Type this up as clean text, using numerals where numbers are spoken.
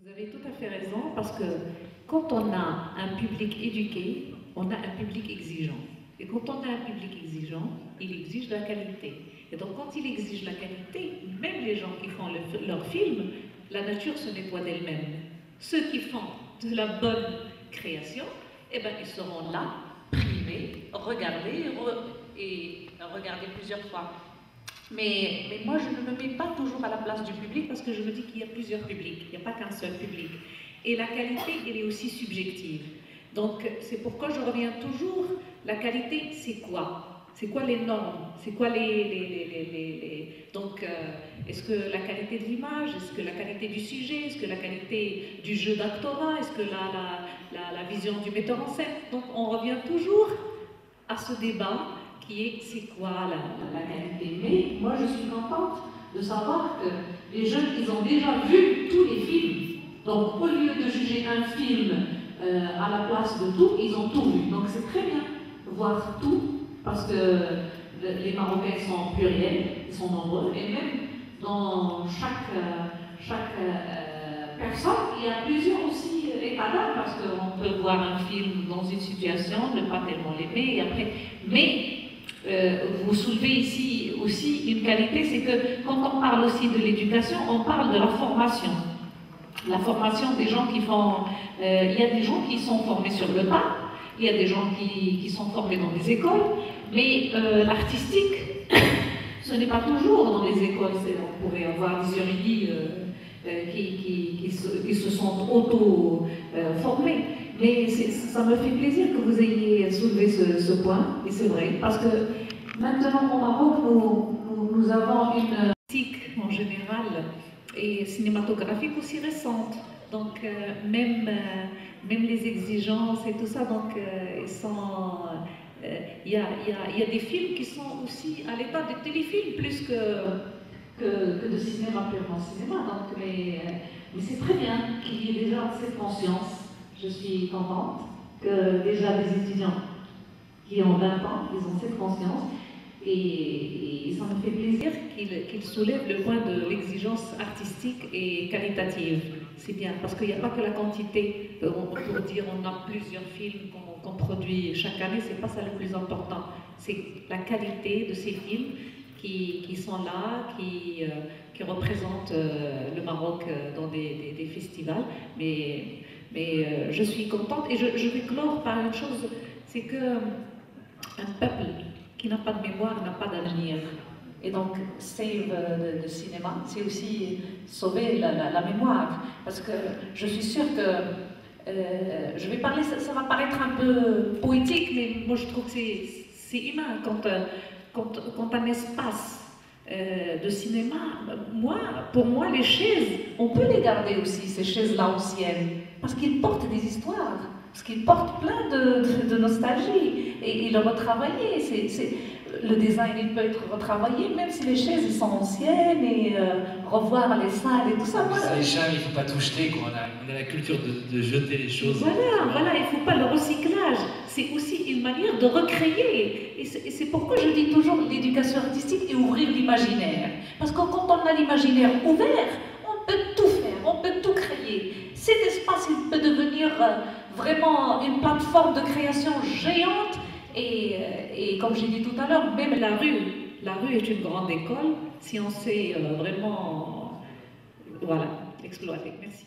Vous avez tout à fait raison, parce que quand on a un public éduqué, on a un public exigeant. Et quand on a un public exigeant, il exige la qualité. Et donc quand il exige la qualité, même les gens qui font leur film, la nature se nettoie d'elle-même. Ceux qui font de la bonne création, eh ben, ils seront là, primés, regardés et regardés plusieurs fois. Mais moi, je ne me mets pas toujours à la place du public parce que je me dis qu'il y a plusieurs publics, il n'y a pas qu'un seul public. Et la qualité, elle est aussi subjective. Donc, c'est pourquoi je reviens toujours, la qualité, c'est quoi? C'est quoi les normes? C'est quoi Donc, est-ce que la qualité de l'image? Est-ce que la qualité du sujet? Est-ce que la qualité du jeu d'actorat? Est-ce que la vision du metteur en scène? Donc, on revient toujours à ce débat qui est c'est quoi la qualité. Mais moi je suis contente de savoir que les jeunes, ils ont déjà vu tous les films. Donc au lieu de juger un film à la place de tout, ils ont tout vu. Donc c'est très bien de voir tout, parce que les Marocains sont pluriels, ils sont nombreux, et même dans chaque personne, il y a plusieurs aussi états d'âme, parce qu'on peut voir un film dans une situation, ne pas tellement l'aimer, et après. Mais vous soulevez ici aussi une qualité, c'est que quand on parle aussi de l'éducation, on parle de la formation. La formation des gens qui font... il y a des gens qui sont formés sur le tas, il y a des gens qui sont formés dans des écoles, mais l'artistique, ce n'est pas toujours dans les écoles. On pourrait avoir des érudits qui se sont auto-formés. Mais ça me fait plaisir que vous ayez soulevé ce point, et c'est vrai, parce que maintenant au Maroc, nous avons une critique en général et cinématographique aussi récente. Donc même les exigences et tout ça, donc il y a des films qui sont aussi à l'état de téléfilms plus que de cinéma, purement cinéma. Donc, mais c'est très bien qu'il y ait déjà cette conscience. Je suis contente que déjà des étudiants qui ont 20 ans, ils ont cette conscience, et ça me fait plaisir qu'ils soulèvent le point de l'exigence artistique et qualitative. C'est bien, parce qu'il n'y a pas que la quantité. Pour dire on a plusieurs films qu'on produit chaque année, c'est pas ça le plus important. C'est la qualité de ces films qui sont là, qui représentent le Maroc dans des festivals. Mais je suis contente, et je vais clore par une chose, c'est qu'un peuple qui n'a pas de mémoire n'a pas d'avenir. Et donc, Save le cinéma, c'est aussi sauver la mémoire. Parce que je suis sûre que, je vais parler, ça va paraître un peu poétique, mais moi je trouve que c'est humain quand un espace de cinéma, pour moi, les chaises, on peut les garder aussi, ces chaises-là anciennes, parce qu'ils portent des histoires, parce qu'ils portent plein de nostalgie, et ils le retravailler. Le design, il peut être retravaillé, même si les chaises sont anciennes, et revoir les salles et tout ça. Ça, les chats, il ne faut pas tout jeter, quoi. On a la culture de jeter les choses. Voilà, il ne faut pas le recyclage. C'est aussi une manière de recréer. Et c'est pourquoi je dis toujours l'éducation artistique et ouvrir l'imaginaire. Parce que quand on a l'imaginaire ouvert, on peut tout faire, on peut tout créer. Cet espace, il peut devenir vraiment une plateforme de création géante. Et comme j'ai dit tout à l'heure, même la rue est une grande école si on sait vraiment, voilà, exploiter. Merci.